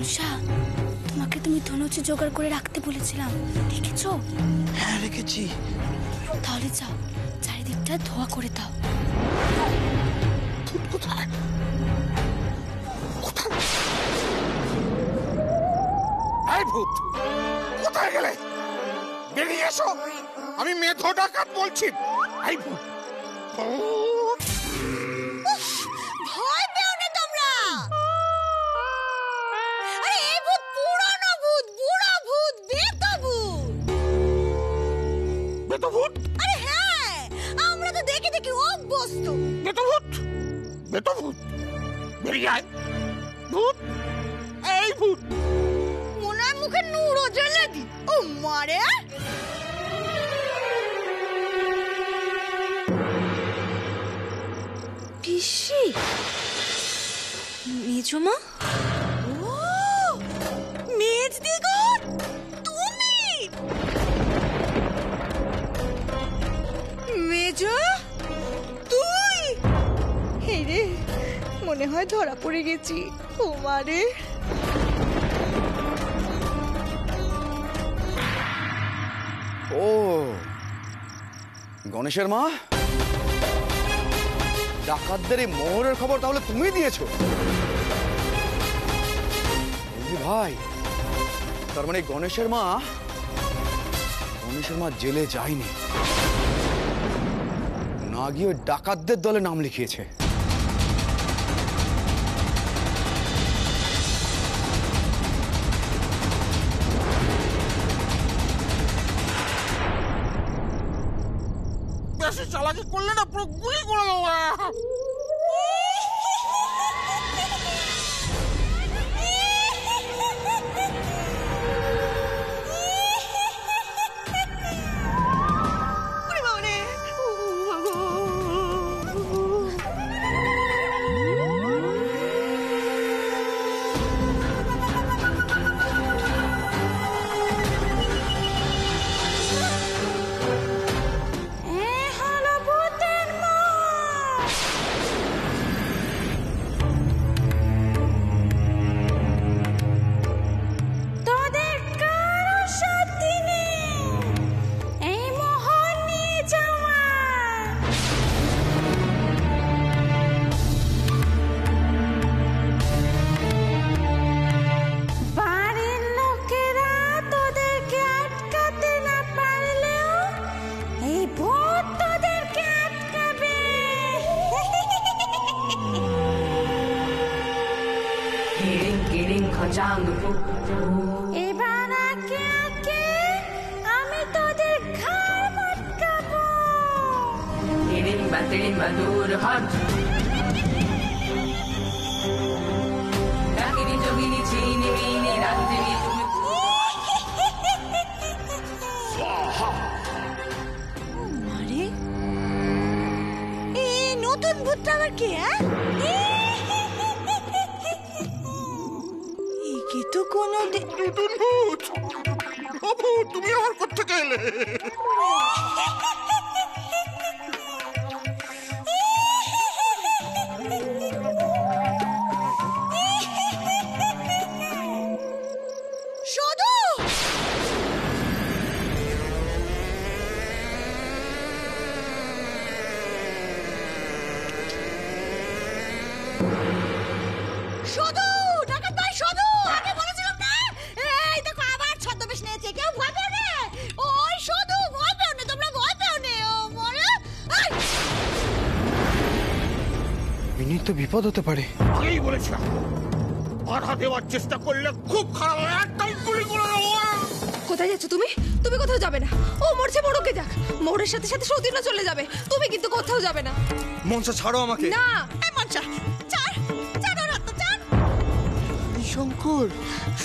মনসা, তোমাকে তুমি ধনুচি জোগাড় করে রাখতে বলেছিলাম, দেখেছো? হ্যাঁ রেখেছি। তাহলে যাও, চারিদিকটা ধোয়া করে দাও। কোথায় এই ভূত, কোথায় গেলে? বেরিয়ে এসো, আমি মেধো ডাকাত বলছি। এই ভূত, ভয় পেও না তোমরা। আরে এই ভূত পুরনো ভূত, বুড়ো ভূত, বেতো ভূত। বেতো ভূত? আরে হ্যাঁ, আমরা তো দেখে দেখে অভ্যস্ত। বেতো ভূত, বেতো ভূত, বেরিয়ে আয়। ভূত, এই ভূত। ওনার মুখে নুরো জ্বলে দি। ও মারে, পিসি, মেজমা, ও মেজ দিগর, তুমি মেজ, তুই? হে রে, মনে হয় ধরা পড়ে গেছি। ও মারে, ও গণেশের মা, ডাকাতদের এই মোহরের খবর তাহলে তুমি দিয়েছো? ভাই, তার মানে গণেশের মা জেলে যায়নি, না গিয়ে ডাকাতদের দলে নাম লিখিয়েছে। বেশি চালাকি করলে না পুরো গুলি করে দেবো। এবার আঁকে আঁকে আমি তোদের ঘাড় মটকাবো। দূর হট, ডাকিনি যোগিনী চিনি মিনি রাত্রি। আরে এই নতুন ভূতটা আবার কে? একে তো কোনো নতুন ভূত? ও ভূত, তুমি আমার কোথা এলে? শুধু শুধু ডাকাত ভাই, শুধু আগে বলেছিলাম না। এই দেখো আবার ছদ্মবেশ নিয়েছে। কেউ ভয় পেও না। ওই শুধু ভয় পেও না, তোমরা ভয় পেও না। ও মরে বিনীত তো বিপদ হতে পারে। আগেই বলেছিলাম, বাধা দেওয়ার চেষ্টা করলে খুব খারাপ হবে। একদম গুলি করে দেবো। কোথায় যাচ্ছ তুমি? তুমি কোথাও যাবে না। ও মরছে, মরকে যাক। মোহরের সাথে সাথে সতীনও চলে যাবে, তুমি কিন্তু কোথাও যাবে না। মনসা, ছাড়ো আমাকে। না, এই মঞ্চা চার চার ওর হাত চার। শঙ্কর,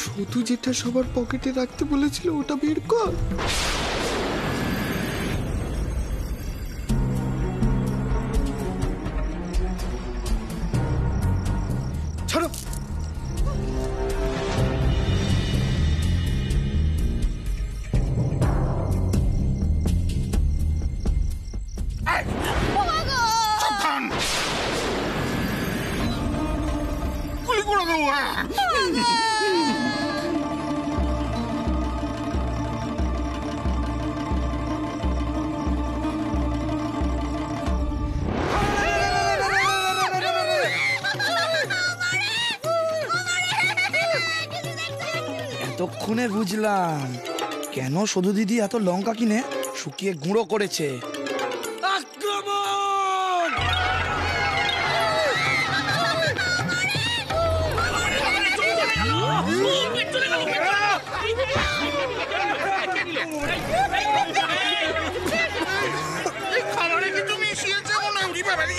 শুধু যেটা সবার পকেটে রাখতে বলেছিল ওটা বের কর। ছাড়ো। সাবধান, গুলি করে দেবো। এতক্ষণে বুঝলাম কেন সধু দিদি এত লঙ্কা কিনে শুকিয়ে গুঁড়ো করেছে। আক্রমণ! খাবারে কিছু মিশিয়েছে মনে হয়। উড়ি বাবা রে।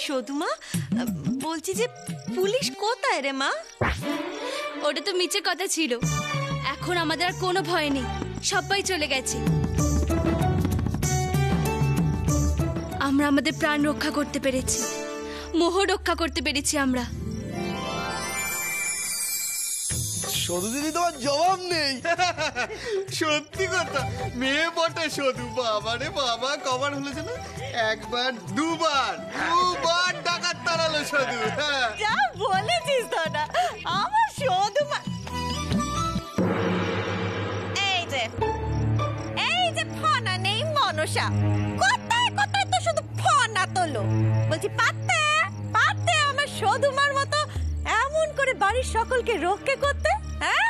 সদুমা, বলছি যে পুলিশ কোথায় রে মা? ওটা তো মিছে কথা ছিল। এখন আমাদের আর কোনো ভয় নেই, সবাই চলে গেছে। আমরা আমাদের প্রাণ রক্ষা করতে পেরেছি, মোহ রক্ষা করতে পেরেছি আমরা। সধু দিদি তোমার জবাব নেই। সত্যি কথা, মেয়ে বটে শুধু। বাবা রে বাবা, কবার হলো যেন? একবার দুবার ডাকাত তাড়ালো শুধু। হ্যাঁ, যা বলেছিস তোরা, আমার সদুমা। এই যে ফনা নেই মনসা, কোথায় কোথায় তো শুধু ফনা তোলো। বলছি পারতে পারতে আমার সদুমার মতো এমন করে বাড়ির সকলকে রক্ষে করতে। হ্যাঁ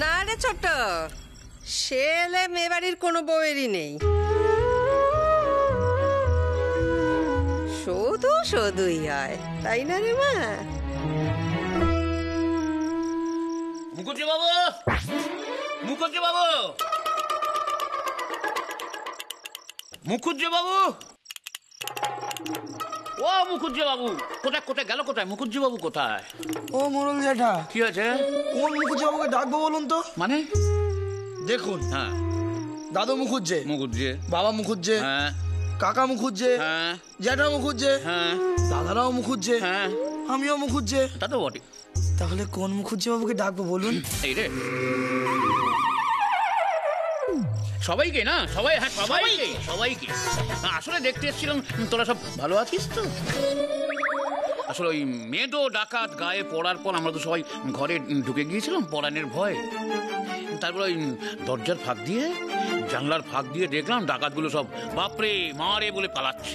না রে ছোট, ছেলে মেয়ে বাড়ির কোনো বউয়েরই নেই। শুধু শুধুই হয়, তাই না রে মা? মুখুজ্জি বাবু, মুখুজ্জি বাবু, মুখুজ্জি বাবু, ও মুখুজ্জি বাবু, কোথায় কোথায় গেল? কোথায় মুখুজ্জি বাবু কোথায়? ও মোড়ল জ্যাঠা, কি আছে? কোন মুখুজ্জি বাবুকে ডাকবো বলুন তো? মানে দেখুন, হ্যাঁ, দাদু মুখুজ্জে, মুখুজ্জি, বাবা মুখুজ্জে, হ্যাঁ, কাকা মুখুজ্জে, হ্যাঁ, জ্যাঠা মুখুজ্জে, হ্যাঁ, দাদারাও মুখুজ্জে, হ্যাঁ, আমিও মুখুজ্জে। তা তো বটে। তাহলে কোন মুখুজ্জি বাবুকে ডাকবো বলুন? এই রে, সবাইকে না? সবাই, হ্যাঁ সবাইকে, সবাইকে। আসলে দেখতে এসেছিলাম তোরা সব ভালো আছিস তো। আসলে ওই মেয়েটো ডাকাত গায়ে পড়ার পর আমরা তো সবাই ঘরে ঢুকে গিয়েছিলাম পরাণের ভয়ে। তারপর ওই দরজার ফাঁক দিয়ে, জানলার ফাঁক দিয়ে দেখলাম ডাকাতগুলো সব বাপরে মারে বলে পালাচ্ছে।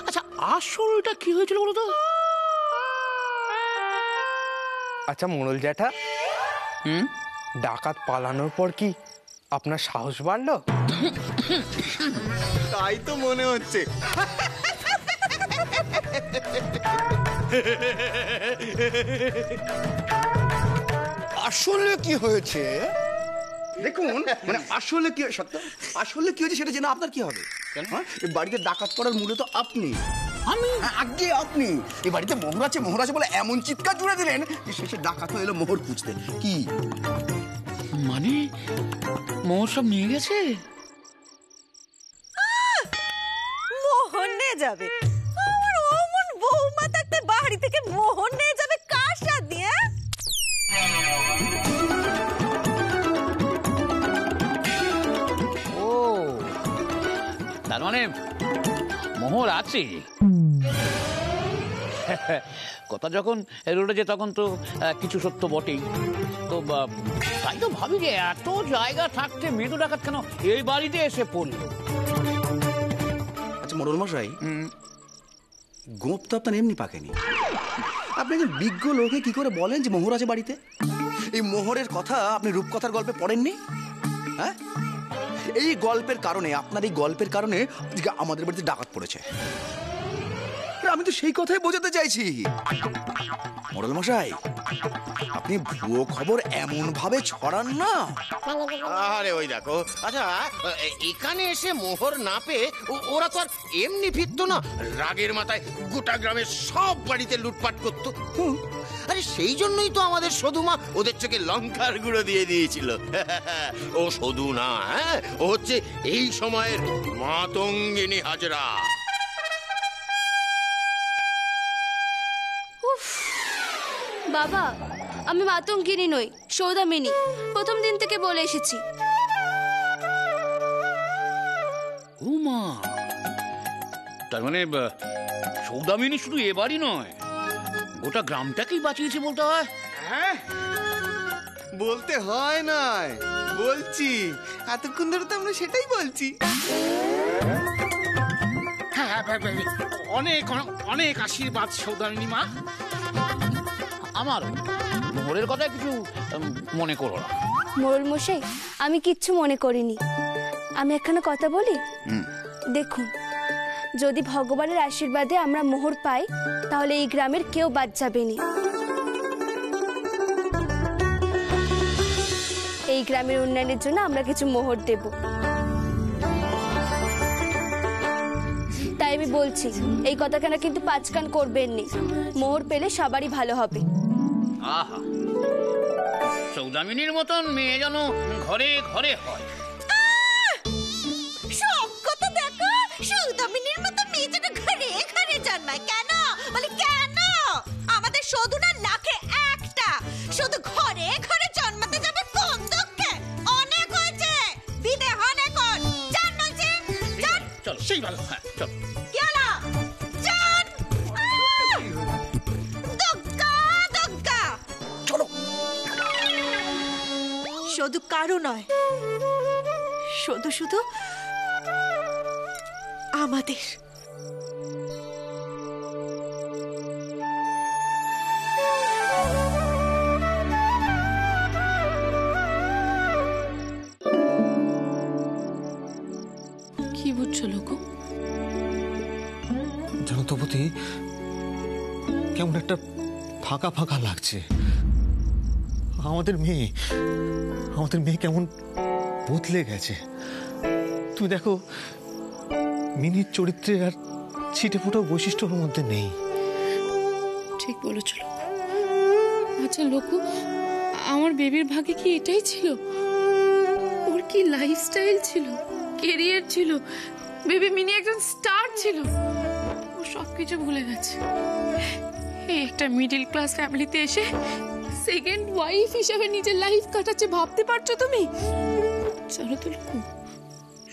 আচ্ছা, আসলটা কি হয়েছিল বলো তো? আচ্ছা মোড়ল জ্যাঠা, ডাকাত পালানোর পর কি আপনার সাহস বাড়লো? তাই তো মনে হচ্ছে। আসলে কি হয়েছে দেখুন, মানে আসলে কি সত্য, আসলে কি হয়েছে সেটা জেনে আপনার কি হবে? হ্যাঁ, এই বাড়িতে ডাকাত করার মূলে তো আপনি। আমি আগে আপনি এই বাড়িতে মোহর আছে, মোহর আছে বলে এমন চিৎকার জুড়ে দিলেন যে শেষে ডাকাত হয়ে এলো মোহর খুঁজতে। কি মানে মোহর সব নিয়ে গেছে? মোহন নিয়ে যাবে? আমার অমন বৌমা থাকতে বাড়ি থেকে মোহন নিয়ে যাবে কার সাথে? ও, তার মানে মোহর আছে। কথা যখন রটেছে তখন তো কিছু সত্য বটেই। তো তাই তো ভাবি যে এত জায়গা থাকতে মেয়েদো ডাকাত কেন এই বাড়িতে এসে পড়ল। আচ্ছা মোড়ল মশাই, গোপ তো আপনার এমনি পাকেনি। আপনি একজন বিজ্ঞ লোকে কি করে বলেন যে মোহর আছে বাড়িতে? এই মোহরের কথা আপনি রূপকথার গল্পে পড়েননি? হ্যাঁ, এই গল্পের কারণে, আপনার এই গল্পের কারণে আমাদের বাড়িতে ডাকাত পড়েছে। আমি তো সেই কথাই বোঝাতে চাইছি মোড়ল মশাই, আপনি ভুয়ো খবর এমন ভাবে ছড়ান না। আরে ওই দেখো, আচ্ছা এখানে এসে মোহর না পেয়ে ওরা তো আর এমনি ফিরতো না, রাগের মাথায় গোটা গ্রামের সব বাড়িতে লুটপাট করতো। আরে সেই জন্যই তো আমাদের সধুমা ওদের চোখে লঙ্কার গুঁড়ো দিয়ে দিয়েছিল। ও সধু না, হ্যাঁ, ও হচ্ছে এই সময়ের মাতঙ্গিনী হাজরা। বাবা, আমি মাতঙ্গিনী নই, সৌদামিনী। প্রথম দিন থেকে বলে এসেছি। উমা, তার মানে সৌদামিনী শুধু এবারই নয়, গোটা গ্রামটাকেই বাঁচিয়েছে বলতে হয়। হ্যাঁ, বলতে হয় নয়, বলছি। এতক্ষণ ধরে তো আমরা সেটাই বলছি। অনেক অনেক আশীর্বাদ সৌদামিনী মা। আমার মোড়ের কথা কিছু মনে করো না। মোড়ল মশাই, আমি কিচ্ছু মনে করিনি। আমি একখানা কথা বলি। দেখুন, যদি ভগবানের আশীর্বাদে আমরা মোহর পাই, তাহলে এই গ্রামের কেউ বাদ যাবে না। এই গ্রামের উন্নয়নের জন্য আমরা কিছু মোহর দেব। তাই আমি বলছি, এই কথাখানা কিন্তু পাঁচকান করবেন নি। মোহর পেলে সবারই ভালো হবে। আহা, সৌদামিনীর মতন মেয়ে যেন ঘরে ঘরে হয়। সব কথা দেখো, সৌদামিনীর মতো মেয়ে যেন ঘরে ঘরে জন্মায়। কেন বলে কেন? আমাদের শুধু না লাখে একটা, শুধু ঘরে ঘরে জন্মাতে যাবে কোন দুঃখে? অনেক হয়েছে, বিদে হনে কোন জান বলছে। জান, চল সেই ভালো। হ্যাঁ চল। কি হলো? জান, দুগ্গা দুগ্গা চলো। শুধু কারো নয়, শুধু শুধু আমাদের। কি বুঝছো লোক? জানো তো প্রতি কেমন একটা ফাঁকা ফাঁকা লাগছে। আমাদের মেয়ে কেমন বদলে গেছে। তুমি দেখো, মিনির চরিত্রের আর ছিটে ফোটাও বৈশিষ্ট্য ওর মধ্যে নেই। ঠিক বলেছ লোকু। আচ্ছা লোকু, আমার বেবির ভাগ্যে কি এটাই ছিল? ওর কি লাইফস্টাইল ছিল, কেরিয়ার ছিল, বেবি মিনি একজন স্টার ছিল। ও সবকিছু ভুলে গেছে। এই একটা মিডল ক্লাস ফ্যামিলিতে এসে সেকেন্ড ওয়াইফ হিসেবে নিজের লাইফ কাটাচ্ছে, ভাবতে পারছো তুমি? চলো তো লোকু,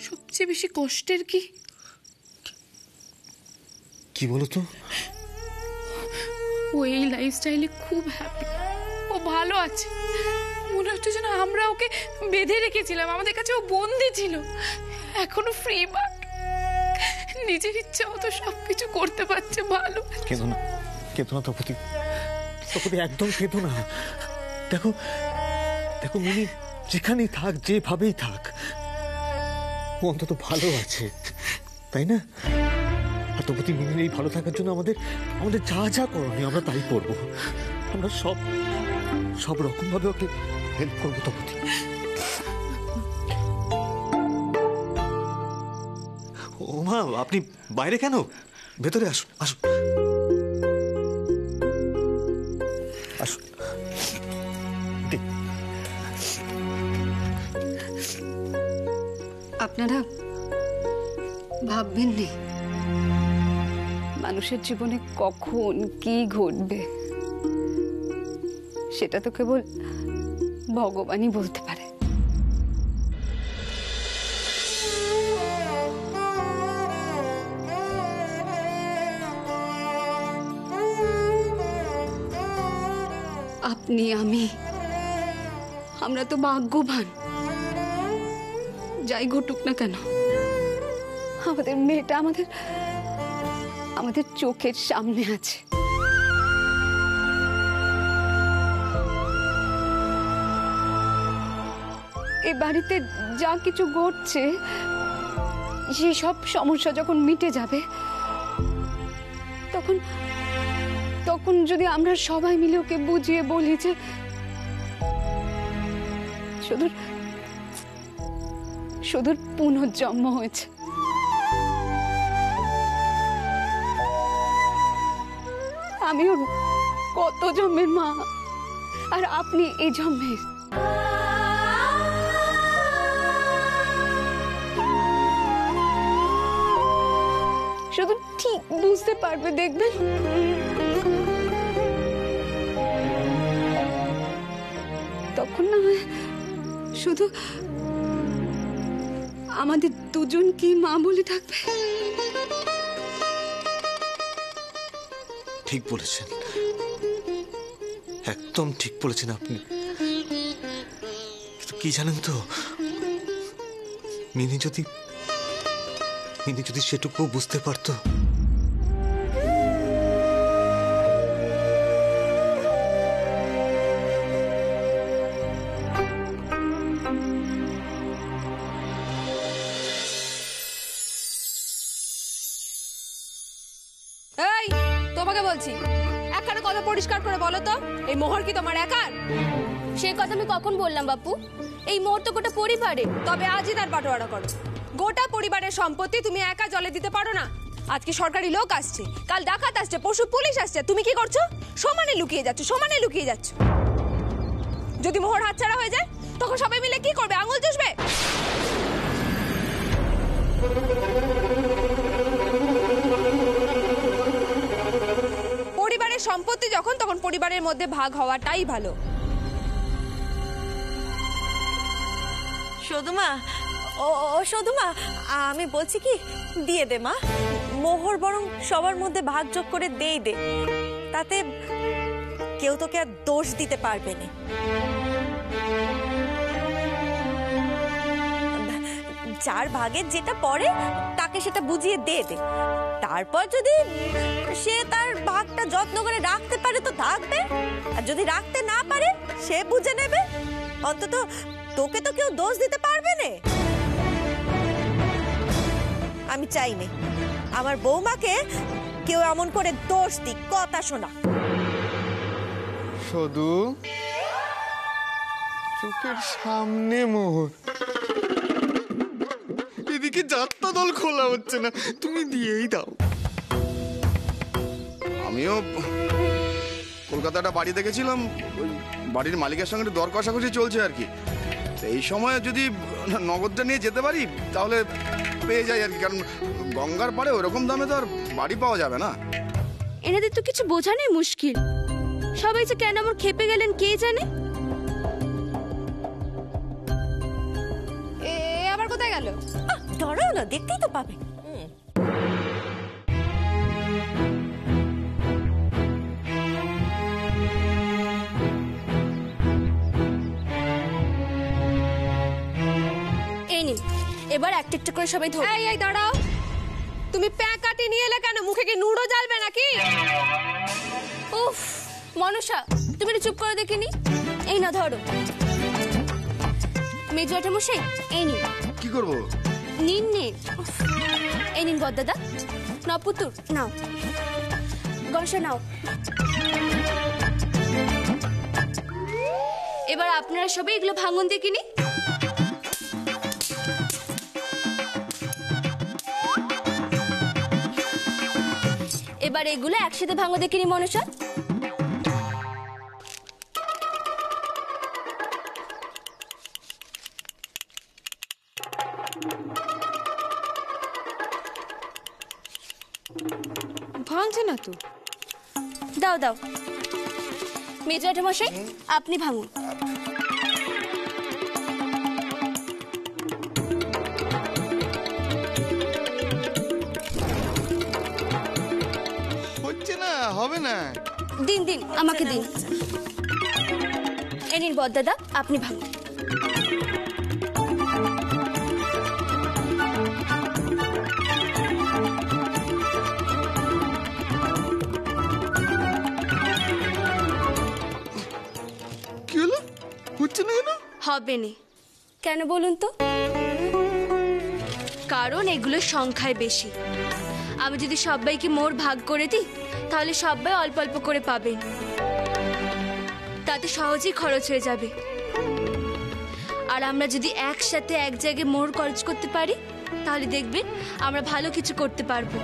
সবচেয়ে বেশি কষ্টের কি বলো তো? ও এই লাইফস্টাইলে খুব হ্যাপি, ও ভালো আছে। মনে হচ্ছে যেন আমরা ওকে বেঁধে রেখেছিলাম, আমাদের কাছে ও বন্দি ছিল। এখনো ফ্রি বার্ড, নিজের ইচ্ছা মতো সবকিছু করতে পারছে, ভালো। কেঁদো না তপতি, একদম কেঁদো না। দেখো মিনি যেখানেই থাক, যেভাবেই থাক, ও অন্তত ভালো আছে, তাই না? আর তপতি মিনির এই ভালো থাকার জন্য আমাদের যা যা করণীয় আমরা তাই করবো। আমরা সব রকম ভাবে ওকে হেল্প করবো। তপতি, ও মা, আপনি বাইরে কেন? ভেতরে আসুন আসুন আসুন। আপনারা ভাববেন না মানুষের জীবনে কখন কি ঘটবে, সেটা তো কেবল ভগবানই বলতে পারে। আপনি আমি আমরা তো ভাগ্যবান। যাই ঘটুক না কেন, আমাদের মেয়েটা আমাদের চোখের সামনে আছে। এই বাড়িতে যা কিছু ঘটছে, সেই সব সমস্যা যখন মিটে যাবে, তখন যদি আমরা সবাই মিলে ওকে বুঝিয়ে বলি যে শুধুর পুনর্জন্ম হয়েছে, আমি ওর কত জন্মের মা, আর আপনি এই জন্মের। শুধু ঠিক বুঝতে পারবে, দেখবেন। তখন না শুধু আমাদের দুজনকে মা বলে ডাকবে। ঠিক বলেছেন, একদম ঠিক বলেছেন আপনি। কিন্তু কি জানেন তো, মিনি যদি সেটুকু বুঝতে পারতো, এই তোমাকে বলছি, একখানা কথা পরিষ্কার করে বলো তো, এই মোহর কি তোমার একার? সে কথা আমি কখন বললাম বাপু? এই মুহূর্তে গোটা পরিবারে। তবে আজই তার বাটোয়ারা করো। গোটা পরিবারের সম্পত্তি তুমি একা জলে দিতে পারো না। আজকে সরকারি লোক আসছে, কাল ডাকাত আসছে, পশু পুলিশ আসছে, তুমি কি করছো? সমানে লুকিয়ে যাচ্ছ। যদি মোহর হাতছাড়া হয়ে যায়, তখন সবাই মিলে কি করবে? আঙুল চুষবে? পরিবারের সম্পত্তি যখন, তখন পরিবারের মধ্যে ভাগ হওয়াটাই ভালো। সদুমা, ও সদুমা, আমি বলছি কি, দিয়ে দে মা মোহর, বরং সবার মধ্যে ভাগযোগ করে দেই দে, তাতে কেউ তোকে আর দোষ দিতে পারবে না। যার ভাগের যেটা পড়ে তাকে সেটা বুঝিয়ে দে। তারপর যদি সে তার ভাগটা যত্ন করে রাখতে পারে তো থাকবে, আর যদি রাখতে না পারে সে বুঝে নেবে। অন্তত তোকে তো কেউ দোষ দিতে পারবে না। আমি চাই না আমার বৌমাকে কেউ এমন করে দোষ দিক, কথা শোনা। শুধু চোখের সামনে মোহর, এদিকে যাত্রা দল খোলা হচ্ছে না, তুমি দিয়েই দাও। আমিও কলকাতাটা বাড়ি দেখেছিলাম, ওই বাড়ির মালিকের সঙ্গে দর কষাকষি চলছে আর কি। এই সময় যদি নগদটা নিয়ে যেতে পারি তাহলে পেয়ে যাই আর কি, কারণ গঙ্গার পাড়ে ওরকম দামে তো আর বাড়ি পাওয়া যাবে না। এনাদের তো কিছু বোঝানোই মুশকিল। সবাই যে কেন আমার খেপে গেলেন কে জানে। আবার কোথায় গেল? ধরো না, দেখতেই তো পাবে। এই নিন, এবার একটা একটা করে সবাই ধরো। এই দাঁড়াও, তুমি প্যাকাটি নিয়ে এলে কেন? মুখে কি নুড়ো জ্বালবে নাকি? উফ মনসা, তুমি একটু চুপ করে দেখিনি। এই না ধরো। মেজো ঠামশাই, এই নিন। কি করবো? নিন নে। এই নিন বড়দাদা। নাও পুতুর, নাও। গনসা নাও। এবার আপনারা সবাই এগুলো ভাঙুন দেখিনি। এবার এগুলো একসাথে ভাঙো দেখিনি মনসা। ভাঙছে না তো। দাও দাও। মেজো ঠামশাই, আপনি ভাঙুন। হচ্ছে না, হবে না। দিন দিন, আমাকে দিন। এ নিন বড়দাদা, আপনি ভাঙুন। কি হলো? হচ্ছে না কেন? হবে না কেন বলুন তো? কারণ এগুলো সংখ্যায় বেশি। আমি যদি সবাইকে মোহর ভাগ করে দিই তাহলে সবাই অল্প অল্প করে পাবেন, তাতে সহজেই খরচ হয়ে যাবে। আর আমরা যদি একসাথে এক জায়গায় মোহর খরচ করতে পারি তাহলে দেখবেন আমরা ভালো কিছু করতে পারবো।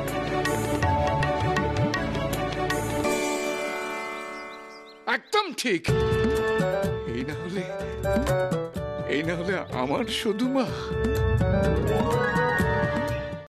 একদম ঠিক। এই না হলে আমার শুধু মা